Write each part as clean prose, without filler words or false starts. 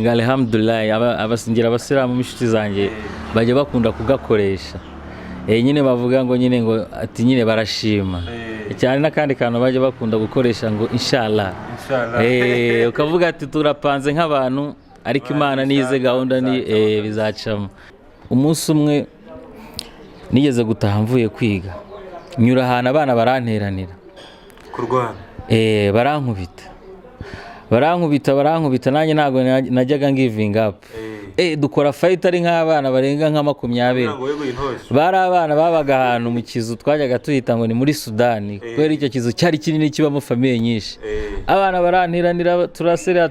alhamdulillah abasingira abasilamu mishiti zanjye bajya bakunda kugakoresha nyine bavuga ngo nyine ngo ati nyine barashima cyane nakandi kantu bajya bakunda gukoresha ngo inshallah ukavuga ati turapanze nk'abantu ariko Imana nize gahunda ni bizacamo. Umunsi umwe nigeze gutaha mvuye kwiga nyura ahantu abana baranteranira kurwana barankubita nanjye ntago najyaga ngiving up dukora fight ari nk'abana barenga nka 20 bari abana babaga ahantu mu kizu twajyaga tuhita ngo ni muri Sudani kubera icyo kizu cyari kinini kibamo famille nyinshi abana baranteranira turaserera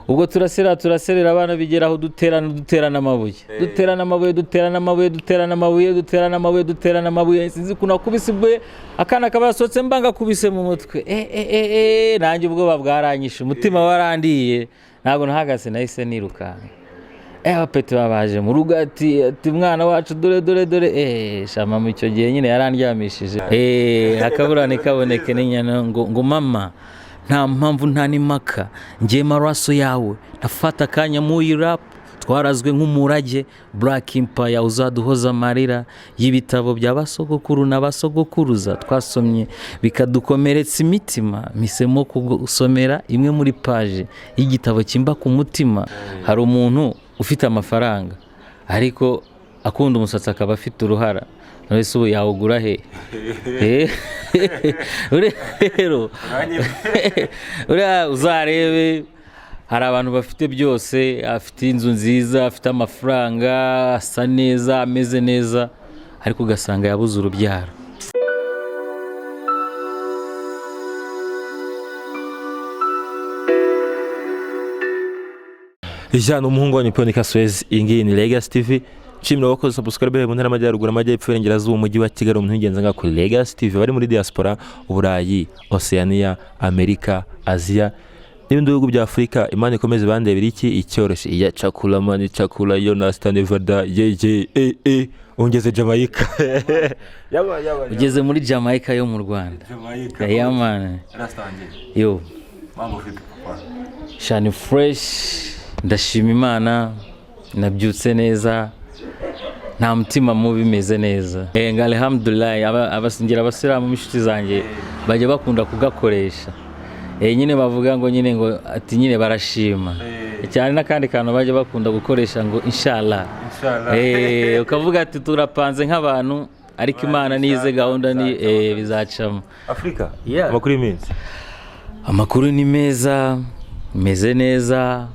ubwo turaserera abana bigeraho duterana amabuye sinzi kuna kubisibwe akana kabasotse mbanga kubise mu mutwe nanjye ubwo bwaranyishe umutima warandiye ntabwo ntahagase nahise niruka abapeti babaje mu rugo ati mwana wacu dore shama mu cyo gihe nyine yarandyamishije akaburane kaboneke n'inyana ngo mama nta mpamvu nta nimaka ngiye maraso yawe nafata kanya mu rap twarazwe nk'umurage Black Empire uzaduhoza amarira y'ibitabo by'abasogokuru n'abasogokuruza twasomye bikadukomeretsa imitima misemo kugusomera imwe muri page y'igitabo kimba ku mutima. Hari umuntu ufite amafaranga ariko akunda umusatsi akaba afite uruhara nese ubu yawugura he rero uzarebe hari abantu bafite byose, afite inzu nziza, afite amafaranga, asa neza, ameze neza, ariko ugasanga yabuze urubyaro. Ijana umuhungu wa Niponika Suez ingi ni Legacy TV. Chimno wakoze subscribe mu ntara y'Amajyaruguru amajyepfo y'Iburengerazuba umujyi wa Kigali umuntu ugenza nga kuri Legacy TV bari muri diaspora Uburayi, Oceania, Amerika, Asia n'ibindi bihugu bya Afrika. Imana ikomeze bandebera iki icyoroshye iya chakula mani chakula yo na Nevada ungeze Jamaica ugeze muri Jamaica yo mu Rwanda. Ya man yo mambo vipi papa shani fresh ndashima Imana nabyutse neza nta mutima mubi meze neza. Alhamdulillah abasingira abasilamu mishiti zanjye bajya bakunda kugakoresha nyine bavuga ngo nyine ngo ati nyine barashima cyane nakandi kantu bajya bakunda gukoresha ngo inshallah ukavuga ati turapanze nk'abantu ariko Imana nize gahunda ni bizacamo. Afrika makuru iminsi amakuru ni meza meze neza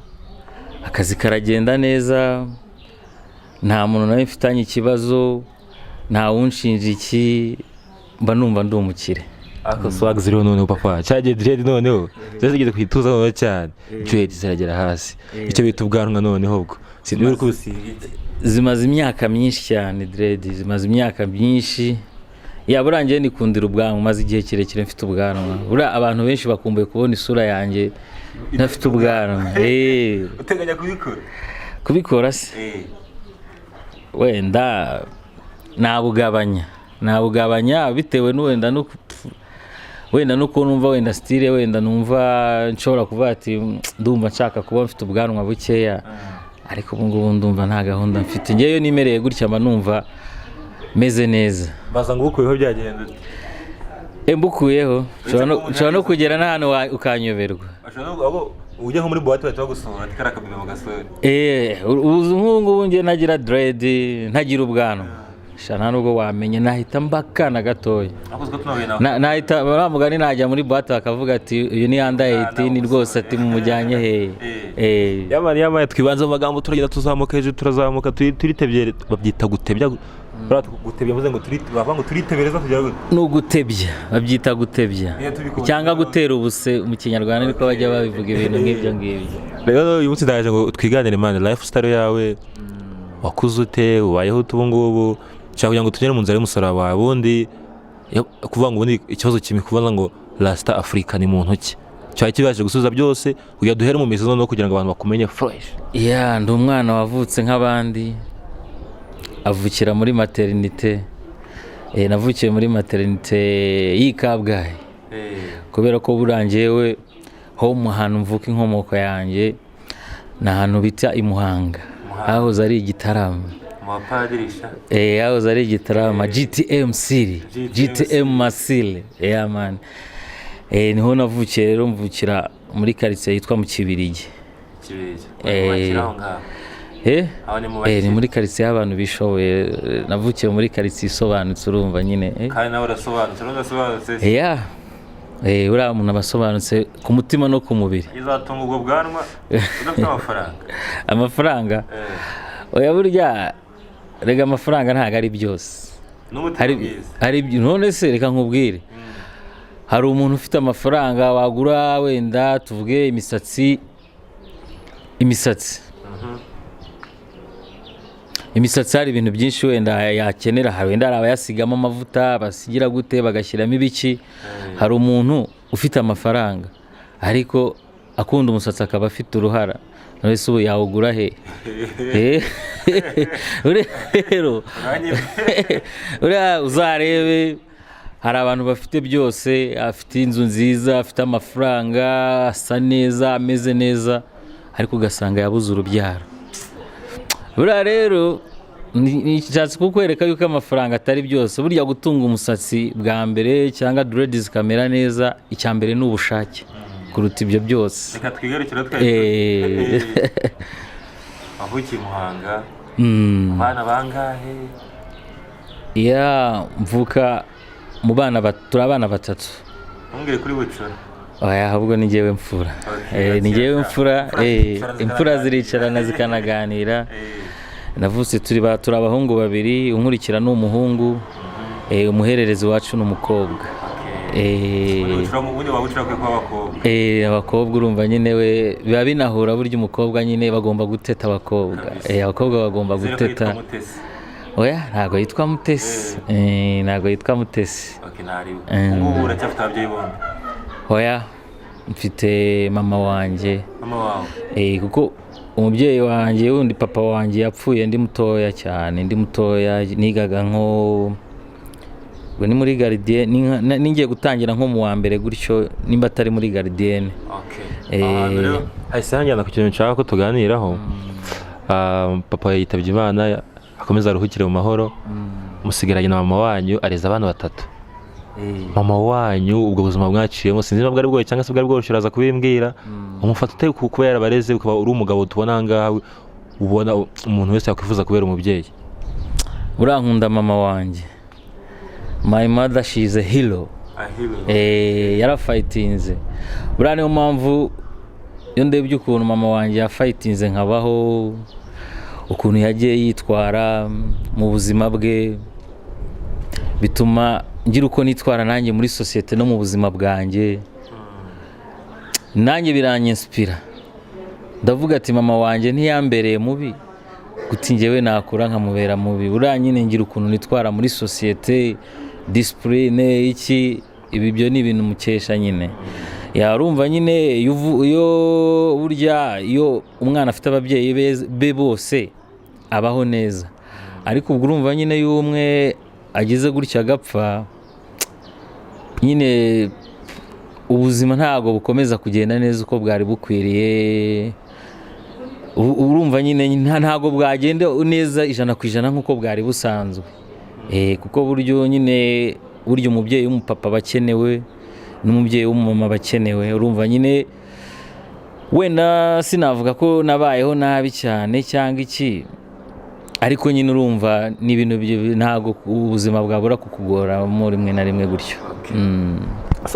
akazi karagenda neza nta muntu nawe mfitanye ikibazo nta wunshinja iki mba numva ndi umukire. Ako swag zero none papa cyaje dread noneho zigeze kwituza none cyane dread ziragera hasi icyo bita ubwanwa noneho ubwo sinuri kusiga zimaze imyaka myinshi cyane dread zimaze imyaka myinshi burangiye nikundira ubwanwa maze igihe kirekire mfite ubwanwa bura abantu benshi bakumbuye kubona isura yanjye ntafite ubwanwa uteganya kubikora se wenda nabugabanya bitewe wenda nuko numva wenda style wenda numva nshobora kuvuga ati ndumva nshaka kuba mfite ubwanwa bukeya ariko ubu ngubu ndumva nta gahunda mfite ngeyo nimereye gutya mba numva meze neza. Baza ngo ukuyeho byagenda mbukuyeho nshobora no kugera n'ahantu ukanyoberwa ujya nko muri boîte batagusura ati karakamira mu gasore ubu ngubu ngiye nagira dread ntagira ubwanwa shana nubwo wamenye nahita mbakana gatoya nahita baramugani najya muri boîte bakavuga ati uyu ni under 18 rwose ati mumujyanye he yamani twibanze mu magambo turagenda tuzamuka hejuru turazamuka turitebye babyita gutebya gutebya muze ngo bavanga turitebereza kugira ngo n'ugutebya babyita gutebya cyangwa gutera ubuse mu Kinyarwanda niko bajya babivuga ibintu nk'ibyo ngibyo. Rero uyu munsi ndaje ngo twiganire man lifestyle yawe wakuze ute ubayeho ubu ngubu cyangwa kugira ngo tugere mu nzira y'umusaraba wawe bundi kuvuga ngo ubundi ikibazo kimwe kuvuga ngo Rasta Africa ni muntu ki cyari kibaje gusubiza byose kugira duhere mu mizo no kugira ngo abantu bakumenye fresh. Ndi umwana wavutse nk'abandi avukira muri maternité navukiye muri maternité y'Ikabgayi kubera ko burangiyewe home ahantu mvuka inkomoko yanjye ni ahantu bita i Muhanga hahoze ari igitaramo hahoze ari igitaramo GTM City GTM Masile man niho navukiye rero mvukira muri quartier yitwa mu Kibirigi ni muri quartier y'abantu bishoboye navukiye muri quartier isobanutse urumva nyine kandi nawe urasobanutse uriya muntu abasobanutse ku mutima no ku mubiri izatunga ubwo bwanwa udafite amafaranga oya burya rega amafaranga ntago ari byose hari none se reka nkubwire hari umuntu ufite amafaranga wagura wenda tuvuge imisatsi hari ibintu byinshi wenda yakenera hari wenda abayasigamo amavuta basigira gute bagashyiramo ibiki hari umuntu ufite amafaranga ariko akunda umusatsi akaba afite uruhara none se ubu yawugura he rero uzarebe hari abantu bafite byose afite inzu nziza afite amafaranga asa neza ameze neza ariko ugasanga yabuze urubyaro buriya rero nishatse kukwereka yuko amafaranga atari byose burya gutunga umusatsi bwa mbere cyangwa dreads kamera neza icya mbere ni ubushake kuruta ibyo byose reka twigarukira avukiye Muhanga abana bangahe mvuka mu bana turi abana batatu ntumbwire kuri bucura oya ahubwo ni njyewe mfura imfura ziricarana zikanaganira navutse turi abahungu babiri unkurikira ni umuhungu umuhererezi wacu ni umukobwa abakobwa urumva nyine we biba binahura burya umukobwa nyine bagomba guteta abakobwa bagomba guteta oya ntago yitwa Mutesi ubu uracyafite ababyeyi bombi oya mfite mama wanjye kuko umubyeyi wanjye wundi papa wanjye yapfuye ndi mutoya cyane nigaga nko ni muri gardienne ningiye gutangira nko mu wa mbere gutyo nimba atari muri gardienne hahise hanjyana ku kintu nshaka ko tuganiraho papa yitabye Imana akomeza aruhukire mu mahoro musigaranye na mama wanyu areza abana batatu mama wanyu ubwo buzima mwaciyemo sinzi niba bwari bwoye cyangwa se bwari bworoshye uraza kubimbwira umufata ute kuba yarabareze ukaba uri umugabo tubona ngawe ubona umuntu wese yakwifuza kubera umubyeyi urankunda mama wanjye my mother she is a hero yarafightinze buriya niyo mpamvu iyo ndebye ukuntu mama wanjye yafightinze nkabaho ukuntu yagiye yitwara mu buzima bwe bituma ngira uko nitwara nanjye muri societe no mu buzima bwanjye nanjye biranyispira ndavuga ati mama wanjye ntiyambereye mubi guti njyewe nakura nkamubera mubi buriya nyine ngira ukuntu nitwara muri societe discipline iki ibi byo ni ibintu mukesha nyine yarumva nyine iyo burya iyo umwana afite ababyeyi be bose abaho neza ariko ubwo urumva nyine y'umwe agize gutya agapfa nyine ubuzima ntago bukomeza kugenda neza uko bwari bukwiriye urumva nyine ntago bwagenda neza 100% nkuko bwari busanzwe kuko buryo nyine buryo umubyeyi w'umupapa bakenewe n'umubyeyi w'umumama bakenewe urumva nyine wenda sinavuga ko nabayeho nabi cyane cyangwa iki ariko nyine urumva ni ibintu ntago ubuzima bwabura kukugora mu rimwe na rimwe gutyo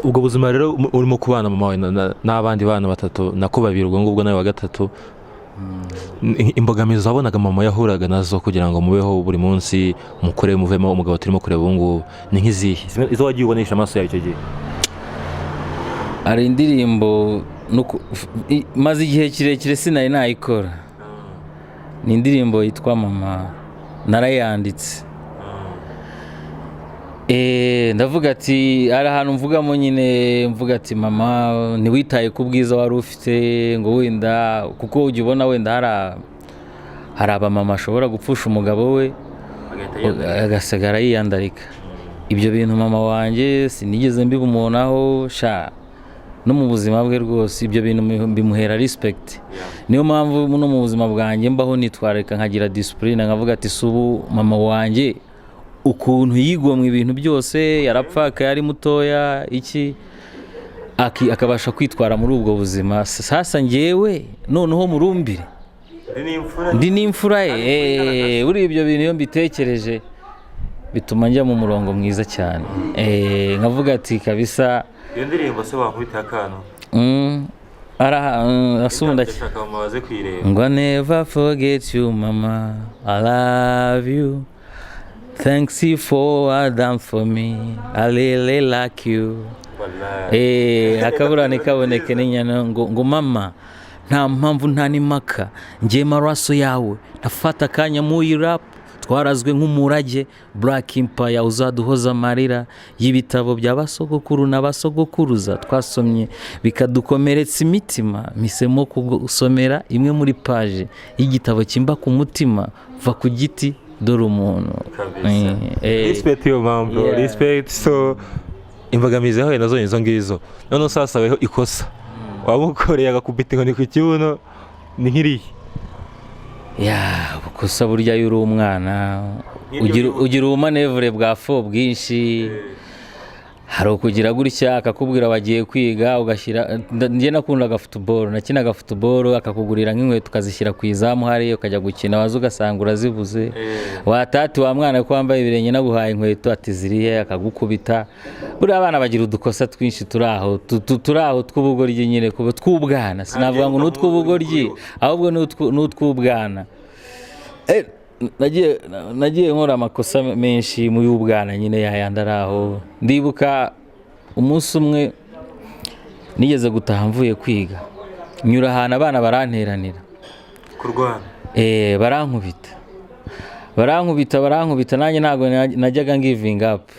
ubwo buzima rero urimo kubana mama wawe n'abandi bana batatu nako babiri ubwo ngubwo nawe wa gatatu imbogamizi wabonaga mama yahuraga nazo kugira ngo mubeho buri munsi mukore muvemo umugabo turimo kureba ubu ngubu ni nk'izihe izo wagiye ubonesha amaso yawe icyo gihe ari indirimbo maze igihe kirekire sinari nayikora ni indirimbo yitwa mama narayanditse ndavuga ati ari ahantu mvugamo nyine mvuga ati mama ntiwitaye ku bwiza wari ufite ngo wenda kuko ujya ubona wenda hari abamama ashobora gupfusha umugabo we agasigara yiyandarika ibyo bintu mama wanjye sinigeze mbibumonaho no mu buzima bwe rwose ibyo bintu bimuhera respect. Niyo mpamvu no mu buzima bwanjye mbaho nitwareka nkagira discipline, nkavuga ati subu mama wanjye ukuntu yigomwe ibintu byose, yarapfaka yari mutoya iki akabasha kwitwara muri ubwo buzima. Sasa njyewe noneho murumbire ndi n'imfura ye, uri ibyo bintu iyo mbitekereje bituma njya mu murongo mwiza cyane. Nkavuga ati kabisa iyo ndirimbo se wakubita akantu asunda ngo never forget you mama, I love you, thanks you for what done for me, I really like you. Akabura nikaboneke n'inyana ngo mama nta mpamvu nta n'impaka, njye maraso yawe ndafata akanya muri rap, twarazwe nk'umurage Black Empire uzaduhoza amarira y'ibitabo by'abasogokuru n'abasogokuruza twasomye bikadukomeretsa imitima, misemo kugusomera imwe muri page y'igitabo kimba ku mutima, va ku giti dore umuntu. Respect yo mambo, respect. So imbogamizi aho nazo izo ngizo none sasa weho ikosa wamukoreye agakubita inkoni ku kibuno ni nkiriye bukosa burya yuri umwana ugira ubumanevure bwa fo bwinshi. Hari ukugira gutya akakubwira wagiye kwiga ugashyira, njye nakundaga football, nakinaga football akakugurira nk'inkweto ukazishyira ku izamu hariya ukajya gukina, waza ugasanga urazibuze, watati wa mwana ko wambaye ibirenge naguhaye inkweto ati ziriye akagukubita. Buri abana bagira udukosa twinshi turaho tw'ubugoryi nyine kuba tw'ubwana, sinavuga ngo n'utw'ubugoryi ahubwo n'utw'ubwana. Nagiye nkora amakosa menshi mu y'ubwana nyine yayandaraho. Ndibuka umunsi umwe nigeze gutaha mvuye kwiga, nyura ahantu abana baranteranira kurwana, barankubita nanjye ntabwo najyaga ngiving up.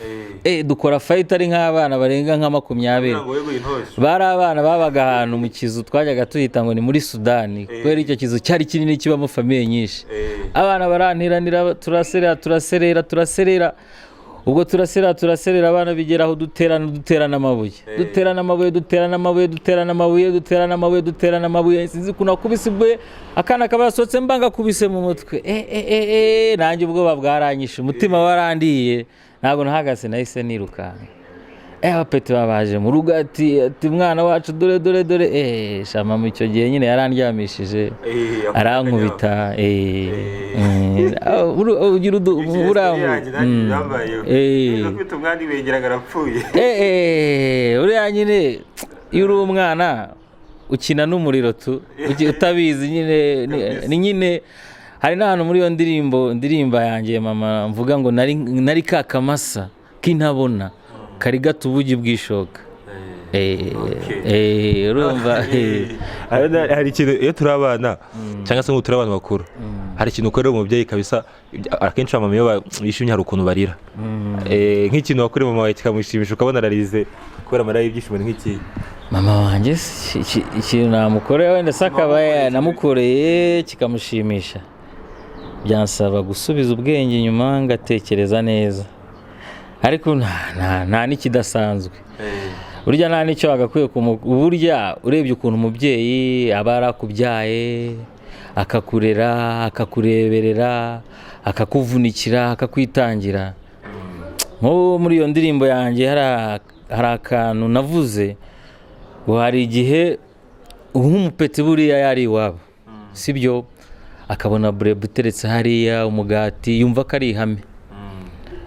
Dukora fight ari nk'abana barenga nka 20. Bari abana babaga ahantu mu kizu twajyaga tuhita ngo ni muri Sudani, kubera icyo kizu cyari kinini kibamo famille nyinshi. Abana barantiranira turaserera ubwo turaserera abana bigeraho duterana amabuye sinzi kuna kubisibwe akana kabasotse mbanga kubise mu mutwe. Nanjye ubwo bwaranyishe, umutima warandiye, ntabwo nahagaze nahise niruka. Abapeti babaje mu rugo ati mwana wacu dore shama mu icyo gihe nyine yarandyamishije arankubita. Ugira uriya nyine iyo uri umwana ukina n'umuriro utabizi nyine. Hari n'ahantu muri iyo ndirimba yanjye mama mvuga ngo nari kakamasa k'intabona kari gato ubugi bw'ishoka. Urumva hari ikintu iyo turi abana cyangwa se ngo turi abantu bakuru, hari ikintu ukorera umubyeyi kabisa, akenshi mama iyo bishimye hari ukuntu barira. Nk'ikintu wakoreye mama wawe kikamushimisha ukabona ararize kubera amarira y'ibyishimo nk'iki. Mama wanjye ikintu namukoreye wenda se akaba namukoreye kikamushimisha, byansaba gusubiza ubwenge inyuma ngatekereza neza, ariko nta n'ikidasanzwe. Burya nta n'icyo agakwiye burya urebye ukuntu umubyeyi aba yarakubyaye akakurera akakureberera akakuvunikira akakwitangira. Nko muri iyo ndirimbo yanjye hari akantu navuze ngo hari igihe nk'umupeti buriya yari iwabo, sibyo, akabona bureba uteretse hariya umugati yumva ko ari ihame.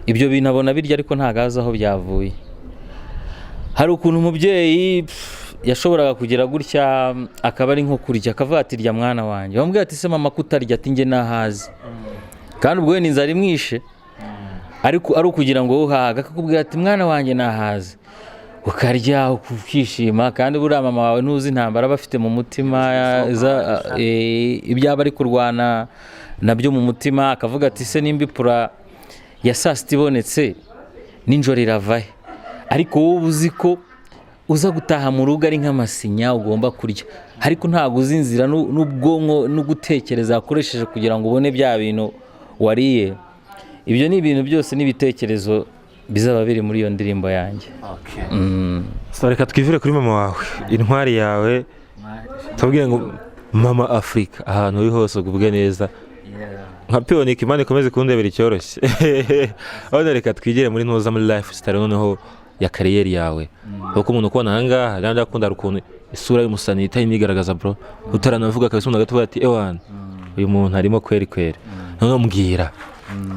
Ibyo bintu abona birya ariko ntago azi aho byavuye. Hari ukuntu umubyeyi yashoboraga kugira gutya akaba ari nko kurya akavuga ati rya mwana wanjye, bamubwira ati se mama kutarya, ati njye nahazi, kandi ubwo ni inzara imwishe, ariko ari ukugira ngo uhaga akakubwira ati mwana wanjye nahazi, ukarya ukishima. Kandi buriya mama wawe ntuzi intambara bafite mu mutima, ibyaba ari kurwana nabyo mu mutima, akavuga ati se nimba ipura ya saa sita ibonetse ninjoro iravahe, ariko wowe uzi ko uza gutaha mu rugo ari nk'amasinya ugomba kurya, ariko ntabwo uzi inzira n'ubwonko no gutekereza akoresheje kugira ngo ubone bya bintu wariye. Ibyo ni ibintu byose n'ibitekerezo bizaba biri muri iyo ndirimbo yanjye. So reka twivire kuri mama wawe, intwari yawe, tubwire ngo mama Afrika ahantu uri hose uvuge neza. Nka Pionik Imana ikomeze kundebera icyoroshye. Aho reka twigire muri ntuza muri lifestyle noneho ya kariyeri yawe. Kuko umuntu ukubona ahangaha kandi akunda ukuntu isura y'umusani itari nigaragaza bro. Utaranavuga kabisa umuntu agatuba ati ewana uyu muntu harimo kweri. None mbwira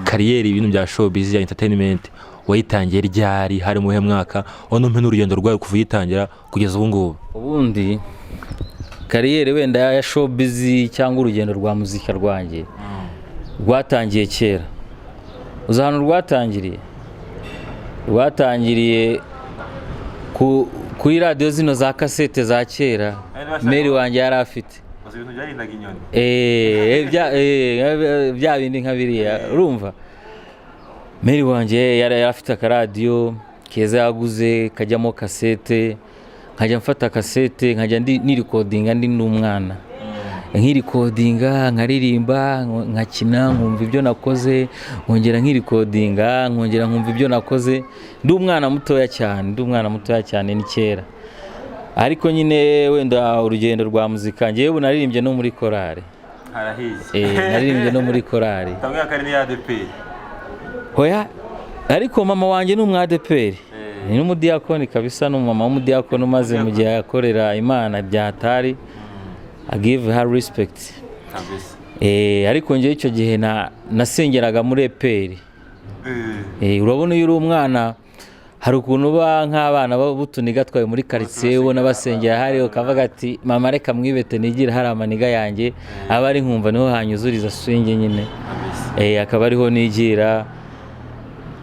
kariyeri ibintu bya showbiz ya entertainment wayitangiye ryari hari muhe mwaka ono mpe n'urugendo rwawe kuva yitangira kugeza ubu ngubu. Ubundi kariyeri wenda ya showbiz cyangwa urugendo rwa muzika rwanjye rwatangiye kera. Uzahano rwatangiriye kuri radio zino za cassette za kera. Meri wanjye yari afite ibintu byarindaga inyoni. Bya bindi nka biriya urumva. Meri wanjye yari afite akaradiyo keza yaguze kajyamo cassette, nkajya mfata cassette nkajya nirikodinga ndi n'umwana. Nkirikodinga nkaririmba nkakina nkumva ibyo nakoze, nkongera nkirikodinga nkongera nkumva ibyo nakoze. Ndi umwana mutoya cyane ni kera. Ariko nyine wenda urugendo rwa muzika ngewe naririmbye no muri korale. Harahize. Naririmbye no muri korale. Kamwe akari ya ADP. Hoya ariko mama wanjye ni umwadeperi. Ni n'umudiyakoni kabisa, n'umama w'umudiyakoni umaze mu gihe yakorera Imana byatari. I give her respect. Kabisa. Ariko ngewe icyo gihe nasengeraga muri eperi. Urabona iyo uri umwana hari ukuntu ba nk'abana b'utuniga twawe muri quartier ubona basengera hari ukavuga ati mama reka mwibete nigira hari amaniga yanjye abari nkumva niho hanyuzuriza swinge nyine. Akaba ariho nigira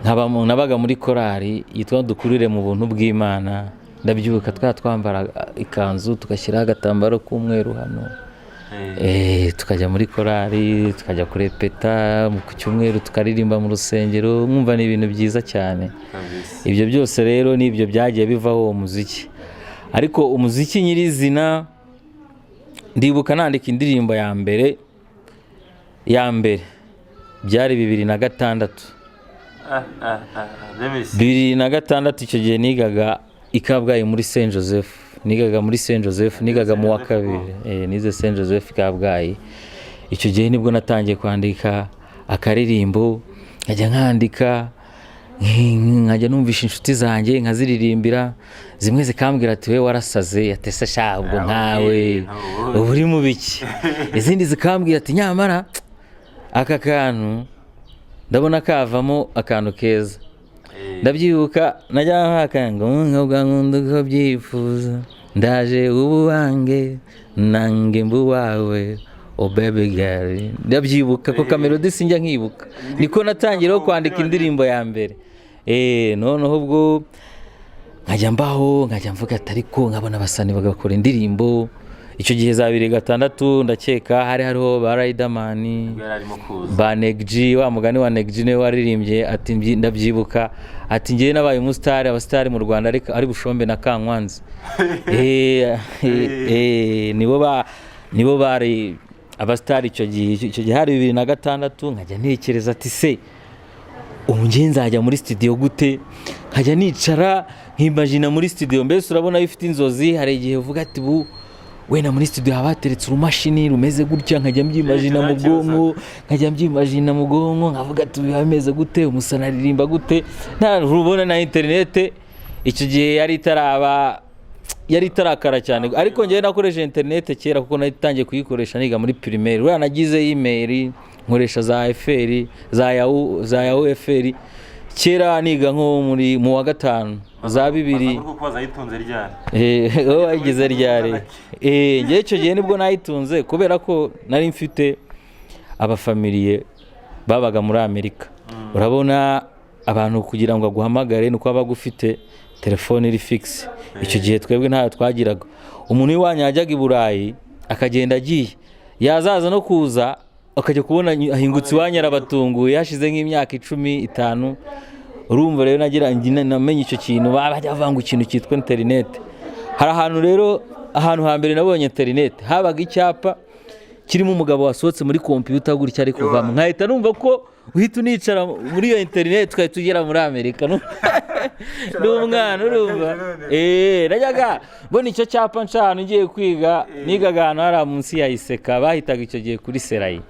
nabaga muri korali yitwa dukurire mu buntu bw'Imana. Ndabyuka twambara ikanzu tugashyiraho agatambaro k'umweru hano. Tukajya muri korali tukajya kurepeta ku cyumweru tukaririmba mu rusengero, mwumva ni ibintu byiza cyane. Ibyo byose rero nibyo byagiye bivaho umuziki. Ariko umuziki nyirizina ndibuka nandika indirimbo ya mbere byari 2006. 2006 icyo gihe nigaga Kabgayi muri Saint Joseph. Nigaga mu wa kabiri. Nize Saint Joseph Kabgayi. Icyo gihe nibwo natangiye kwandika akaririmbo, nkajya nkandika nkajya numvisha inshuti zanjye nkaziririmbira, zimwe zikambwira ati we warasaze yatese sha ubwo nkawe uri mu biki. Izindi zikambwira ati nyamara aka kantu ndabona kavamo akantu keza. Ndabyibuka najya nkakango nk'ubwangundo ko byifuza ndaje ubuwange nange mbu wawe o baby girl. Ndabyibuka ko kamelodi sinjya nkibuka. Niko natangiraho kwandika indirimbo ya mbere. Noneho ubwo nkajya mvuga ati ariko nkabona abasani bagakora indirimbo. Icyo gihe za 2006 ndakeka hariho ba Riderman, ba Negji, wa mugani wa Negji ne waririmbye ati ndabyibuka ati ngiye nabaye umustar, abastar mu Rwanda ari Bushombe na Kankwanzi. Nibo bari abastar icyo gihe hari 2006. Nkajya ntekereza ati se ngiye nzajya muri studio gute, nkajya nicara nkimagine muri studio. Mbese urabona bifite inzozi, hari igihe uvuga ati wena muri studio habateretse urumashini rumeze gutya, nkajya mbyimagina mu bwonko, nkavuga ati bimeze gute, umusana aririmba gute. Nta rubona na internet icyo gihe yari itarakara cyane. Ariko ngiye nakoresha internet kera kuko natangiye kuyikoresha niga muri primaire. Ura nagize email nkoresha za FR za Yahoo FR kera niga nko muri mu wa gatanu za 2. Kuko bazayitunze ryari. Wagize ryari. Ngiye icyo gihe nibwo nayitunze kubera ko nari mfite abafamiliye babaga muri Amerika. Urabona abantu kugira ngo aguhamagare nuko aba gufite telefone iri fixe. Icyo gihe twebwe ntayo twagiraga. Umuntu iwanya yajyaga i Burayi akagenda agiye, yazaza no kuza akajya kubona ahingutse iwanya arabatunguye hashize nk'imyaka 15. Urumva rero namenye icyo kintu bajya bavanga ikintu cyitwa internet. Hari ahantu rero ahantu hambere nabonye internet habaga icyapa kirimo umugabo wasohotse muri computer gutya ari kuvamo nkahita numva ko uhita unicara muri iyo internet twahita tugera muri Amerika n'umwana urumva najyaga mbona icyo cyapa nshanu ngiye kwiga nigaga ahantu hari munsi ya Iseka bahitaga icyo gihe kuri Serayi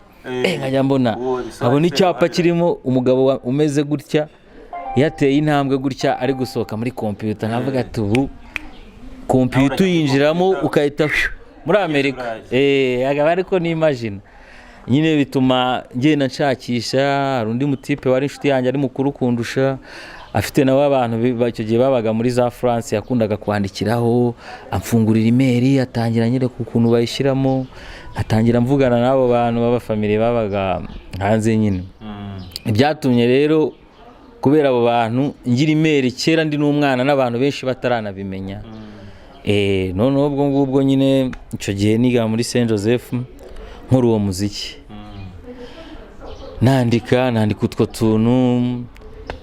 nkajya mbona abona icyapa kirimo umugabo umeze gutya yateye intambwe gutya ari gusohoka muri computer nkavuga ati ubu computer yinjiramo ukahita muri Amerika agaba ariko n'imagine nyine bituma ngenda nshakisha hari undi mutipe wari inshuti yanjye ari mukuru kundusha afite nawe abantu icyo gihe babaga muri za France yakundaga kwandikiraho amfungurira email atangira nyine ku kuntu bayishyiramo atangira mvugana n'abo bantu b'abafamily babaga hanze nyine ibyatumye rero kubera abo bantu ngira email kera ndi n'umwana n'abantu benshi bataranabimenya none ubwo nyine icyo gihe niga muri Saint Joseph nkora uwo muziki nandika utwo tuntu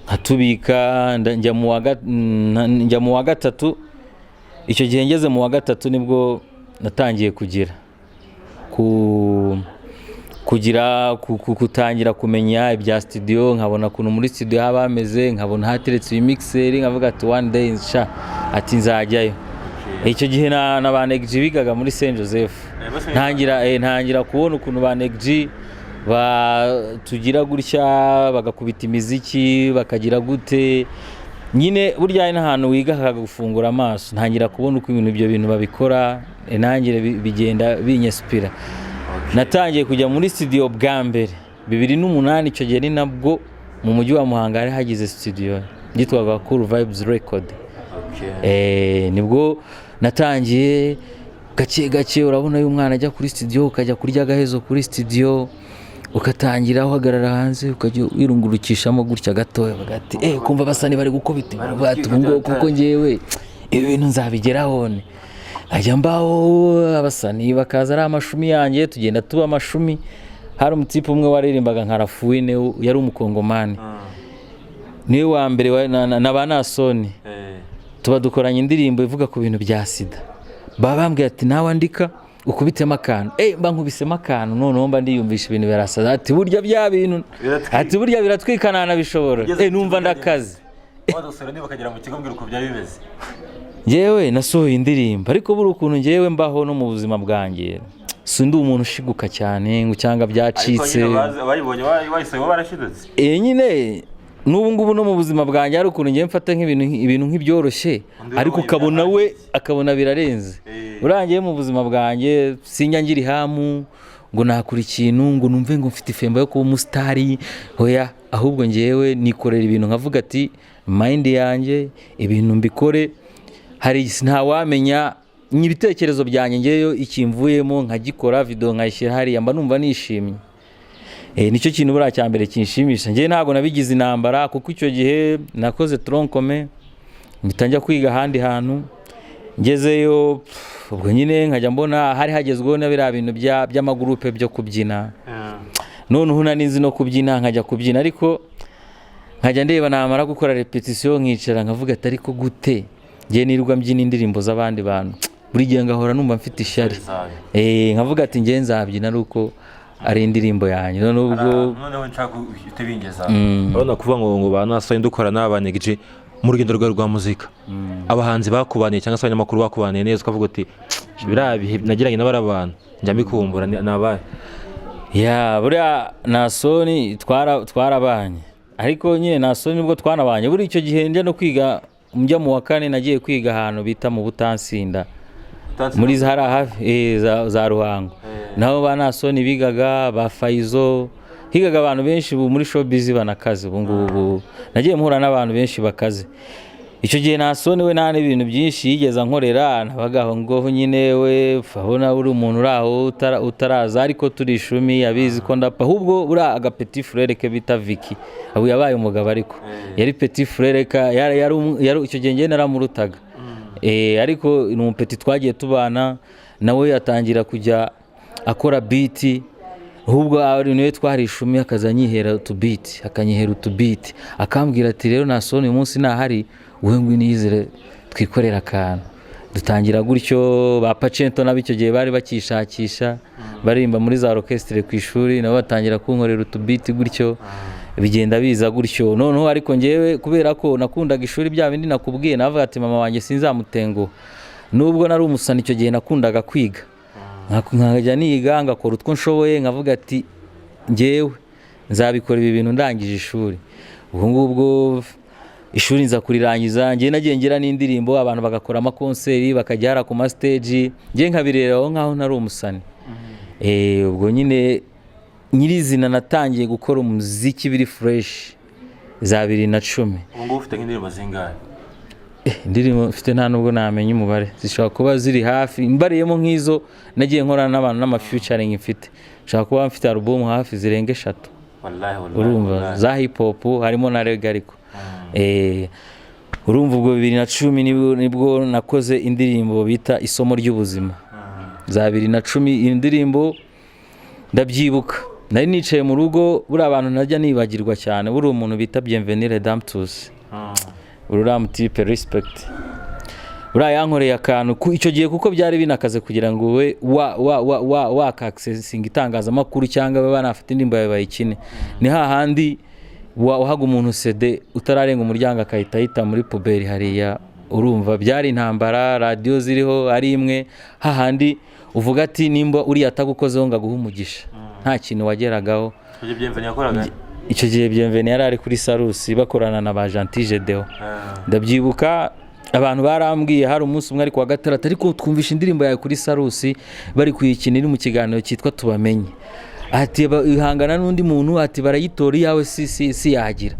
nkatubika njya mu wa gatatu icyo gihe ngeze mu wa gatatu nibwo natangiye kutangira kumenya ibya studio nkabona kuntu muri studio haba hameze nkabona hateretse imixer nkavuga ati one day ati nzajyayo icyo gihe na ba Negji bigaga muri Saint Joseph ntangira kubona ukuntu ba Negji tugira gutya bagakubita imiziki bakagira gute nyine burya n'ahantu wiga hakagufungura amaso ntangira kubona uko ibyo bintu babikora nangire bigenda binyespira natangiye kujya muri studio bwa mbere 2008 icyo gihe ni nabwo mu mujyi wa Muhanga hari hagize studio yitwaga Cool Vibes Record nibwo natangiye gake urabona uyu mwana ajya kuri studio ukajya kurya gahezo kuri studio ukatangira uhagarara hanze ukajya wirungurukishamo gutya gatoya bagati kumva basani bari gukubita ngo kuko ngewe ibi bintu nzabigeraho ajya mbaho abasani bakaza ari amashumi yanjye tugenda tuba amashumi hari umutipe umwe waririmbaga nka Rafuine yari umukongomani niwe wa mbere na banasoni tuba dukoranye indirimbo ivuga ku bintu bya sida babambwiye ati nawe andika ukubitemo akantu mba nkubisemo akantu noneho mba ndiyumvisha ibintu birasa ati burya bya bintu ati burya biratwikana nabishobora numva ndakaze wadusura niba kagera mu kigo mbwira uko byari bimeze yewe nasohoye indirimbo ariko buri ukuntu ngewe mbaho no mu buzima bwanjye sindi umuntu ushiguka cyane ngo cyangwa byacitse abayibonye bayisaba barashidutse nyine n'ubu ngubu no mu buzima bwanjye ari ukuntu ngiye mfata nk'ibintu nk'ibyoroshye ariko ukabona we akabona birarenze urangiye mu buzima bwanjye sinjya ngira ihamu ngo nakura ikintu ngo numve ngo mfite ifemba yo kuba umusitari hoya ahubwo ngewe nikorera ibintu nkavuga ati mind yanjye ibintu mbikore hari ntawamenya n'ibitekerezo byanjye ngeyo ikimvuyemo nkagikora video nkayishyira hariya mba numva nishimye nicyo kintu buriya cya mbere kinshimisha ngewe ntabwo nabigize intambara kuko icyo gihe nakoze tronkome mpita njya kwiga ahandi hantu ngezeyo ubwo nyine nkajya mbona hari hagezweho na biriya bintu by'amagurupe byo kubyina noneho nanizi no kubyina nkajya kubyina ariko nkajya ndeba namara gukora repetition nkicara nkavuga ati ariko gute ngewe nirirwa mbyina indirimbo z'abandi bantu buri gihe ngahora numva mfite ishyari nkavuga ati ngewe nzabyina ari uko ari indirimbo yanjye noneho nshaka utebingeza urabona kuvuga ngo banasohoye dukora n'abanegije mu rugendo rwa muzika abahanzi bakubaniye cyangwa se abanyamakuru bakubaniye neza ukavuga uti biriya nagiranye n'abari abantu njya mbikumbura nabaye buriya nasoni twarabanye ariko nyine nasoni nibwo twanabanye buri icyo gihe njya no kwiga njya mu wa kane nagiye kwiga ahantu bita mu Butansinda muri zahara hafi za Ruhango naho banasoni bigaga ba Faizo higaga abantu benshi muri showbiz banakaze ubu ngubu nagiye muhura n'abantu benshi bakaze icyo gihe nasoni we nane ibintu byinshi yigeza nkorera nabagaho ngo nyine we fabona uri umuntu uraho utaraza ariko turi ishumi yabizi ko ndapa ahubwo bura aga petit frère ke bita Vicky abu yabaye umugabo ariko yari petit frère ka yari icyo gihe naramurutaga ariko ni umupeti twagiye tubana nawe yatangira kujya akora beat ahubwo ari niwe twari ishumi akazanyihera utubiti akanyihera utubiti akambwira ati rero nasoni uyu munsi nahari wowe ngwinizere twikorera akantu dutangira gutyo ba Pacento nabo icyo gihe bari bakishakisha barimba muri za orchestre ku ishuri nabo batangira kunkorera utubiti gutyo bigenda biza gutyo noneho ariko ngewe kubera ko nakundaga ishuri bya bindi nakubwiye navuga ati mama wanjye sinzamutengo nubwo nari umusani icyo gihe nakundaga kwiga nkajya niga ngakora utwo nshoboye nkavuga ati ngewe nzabikora ibi bintu ndangije ishuri ubwo ngubwo ishuri nza kurirangiza ngiye nagiye ngira n'indirimbo abantu bagakora amakonseri bakajyara ku ma stage ngiye nkabireraho nkaho ntari umusani ubwo nyine nyirizina natangiye gukora umuziki biri fresh za 2010 ubwo ufite nk'indirimbo zingahe indirimbo mfite nta nubwo namenye umubare zishobora kuba ziri hafi imbariyemo nk'izo nagiye nkorana n'abantu n'ama featuring mfite nshaka kuba mfite album hafi zirenga 3 wallahi urumva za hip hop harimo na reggae ariko urumva ubwo 2010 nibwo nakoze indirimbo bita isomo ry'ubuzima za 2010 indirimbo ndabyibuka nari nicaye mu rugo buri abantu najya nibagirwa cyane buri umuntu bita Bienvenue Redemptus Uramutse respect buriya yankoreye akantu icyo gihe kuko byari binakaze kugira ngo we accessing itangazamakuru cyangwa baba banafite indirimbo yawe bayikine ni hahandi wahaga umuntu CD utararenga umuryango akahita yita muri puberi hariya urumva byari intambara radio ziriho ari imwe hahandi uvuga ati nimba uri atagukozeho ngaguha umugisha nta kintu wageragaho icyo gihe Bienvenue yari ari kuri Sarusi bakorana na ba Gentile Deo ndabyibuka abantu barambwiye hari umunsi umwe ari kwa Gatandatu ariko twumvisha indirimbo yawe kuri Sarusi bari kuyikinira mu kiganiro cyitwa Tubamenye ati ihangana n'undi muntu ati barayitora yawe si yagira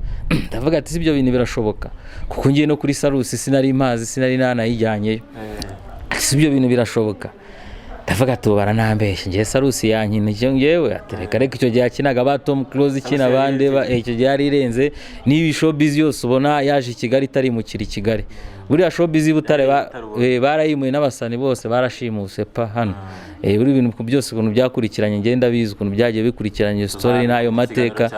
ndavuga ati ibyo bintu birashoboka kuko ngiye no kuri Sarusi sinari imazi sinari nanayijyanye si ibyo bintu birashoboka ndavuga ati baranambeshye ngiye Sarusi yankina icyo ngewe atereka reka icyo gihe akinaga ba Tom Close ikina bande icyo gihe yari irenze niba showbiz yose ubona yaje i Kigali itari mu kiri Kigali buriya showbiz butare barayimuye n'abasani bose barashimuse pa hano buri bintu byose ukuntu byakurikiranye ngenda bizi ukuntu byagiye bikurikiranye story nayo mateka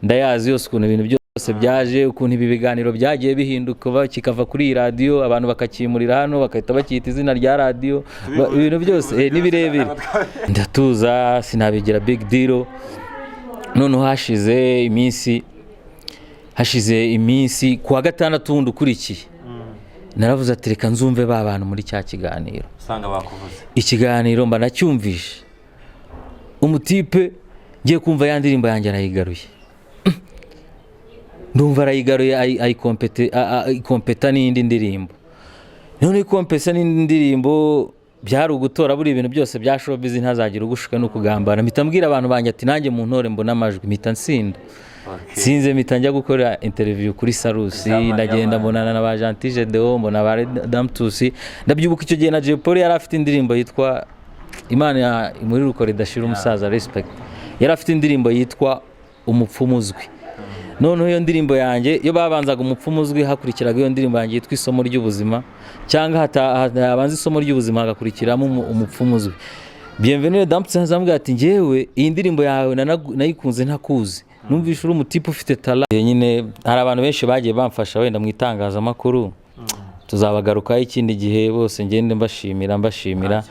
ndayazi yose ukuntu ibintu byose byaje ukuntu ibi biganiro byagiye bihinduka kikava kuri radio abantu bakakimurira hano bakahita bakita izina rya radio ibintu byose nibirebire ndatuza sinabigira big deal none hashize iminsi kuwa gatandatu wundi ukurikiye naravuze ati reka nzumve ba bantu muri cya kiganiro usanga bakuvuze ikiganiro mba nacyumvishe umutipe ngiye kumva ya ndirimbo yanjye arayigaruye ndumva arayigaruye ayikompeta n'indi ndirimbo none ikompesa n'indi ndirimbo byari ugutora buri ibintu byose bya showbiz ntazagira ugushuka no kugambana mpita mbwira abantu banjye ati nanjye mu ntore mbona amajwi mpita nsinda sinze mpita njya gukora interview kuri Sarusi ndagenda mbonana na ba Gentile Deo mbona ba Redemptus ndabyibuka icyo gihe na Jepol yari afite indirimbo yitwa Imana muri rukore dashira umusaza respect yari afite indirimbo yitwa umupfumuzwi none iyo ndirimbo yanjye iyo babanzaga umupfumuzwi hakurikiraga iyo ndirimbo yanjye yitwa isomo ry'ubuzima cyangwa habanza isomo ry'ubuzima hagakurikiramo umupfumuzwi Bienvenue Redemptus azambwira ati ngewe iyi ndirimbo yawe nayikunze ntakuzi numvisha uri umutipe ufite tala nyine hari abantu benshi bagiye bamfasha wenda mu itangazamakuru tuzabagarukaho ikindi gihe bose ngende mbashimira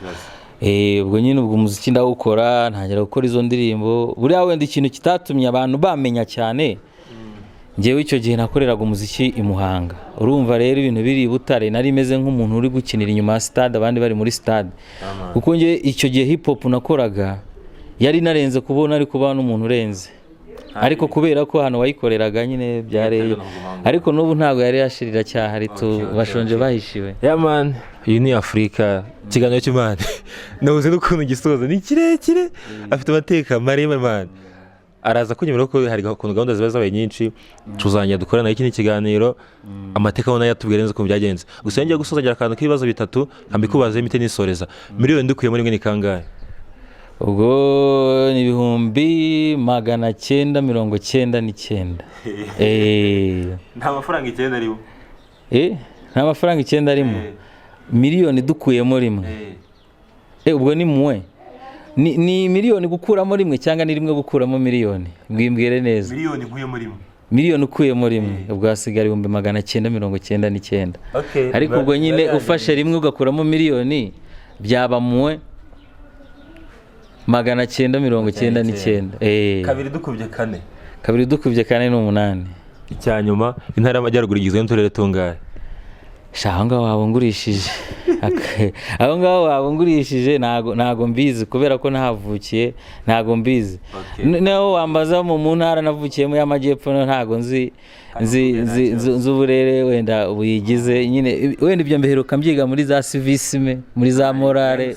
ubwo nyine ubwo umuziki ndawukora ntangira gukora izo ndirimbo buriya wenda ikintu kitatumye abantu bamenya cyane ngewe icyo gihe nakoreraga umuziki i Muhanga urumva rero ibintu biri Butare nari meze nk'umuntu uri gukinira inyuma ya stade abandi bari muri stade kuko nge icyo gihe hip hop nakoraga yari narenze kubona ari kuba n'umuntu urenze ariko kubera ko hano wayikoreraga nyine byareye ariko n'ubu ntabwo yari yashirira cyaha ari bashonje bahishiwe man iyi ni Afrika kiganiro cy'Imana nabuze n'ukuntu gisoza ni kirekire afite amateka maremare man araza kunyemera ko hari ukuntu gahunda ziba zabaye nyinshi tuzanya dukorana iki kiganiro amateka nayo yatubwira neza ko byagenze gusa ngiye gusozagira akantu k'ibibazo bitatu ambikubaze imite nisoreza miliyoni ndikuye muri mwe ni kangahe ubwo ni 999 nta mafaranga 9 arimo nta mafaranga 9 arimo miliyoni dukuyemo rimwe ubwo ni mwe ni miliyoni gukuramo rimwe cyangwa ni rimwe gukuramo miliyoni mbwimbwire neza miliyoni nkuyemo rimwe miliyoni ukuyemo rimwe ubwo hasigara 999. Okay, ariko ubwo nyine ufashe rimwe ugakuramo miliyoni byaba muwe 999. kabiri dukubye kane. Kabiri dukubye kane ni 8. Icyanyuma intara y'amajyaruguru igizwe n'uturere tungahe? Aho ngaho wabungurishije aho ngaho wabungurishije ntago mbizi kubera ko nahavukiye, ntago mbizi. Naho wambaza mu ntara navukiyemo y'amajyepfo ntago nzi uburere wenda buyigize nyine, wenda ibyo mbeheruka mbyiga muri za civisme, muri za morale.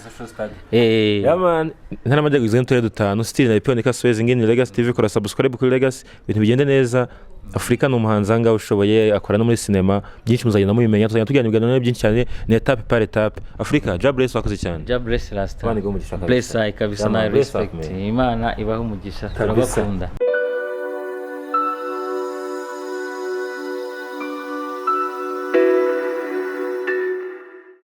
Yaman intara y'amajyaruguru igizwe n'uturere dutanu. Still na Iponika Suez ingini Legacy TV, kora subscribe kuri Legacy, ibintu bigende neza. Afrika ni umuhanzi anga ushoboye, akora no muri sinema, byinshi muzagenda mubimenya, tuzagenda tujyana ibiganiro byinshi cyane, ni etape par etape. Afrika job bless, wakoze cyane. Job bless last time. Imana iguhe umugisha kabisa. Bless kabisa na respect. Imana ibaho umugisha, turabakunda.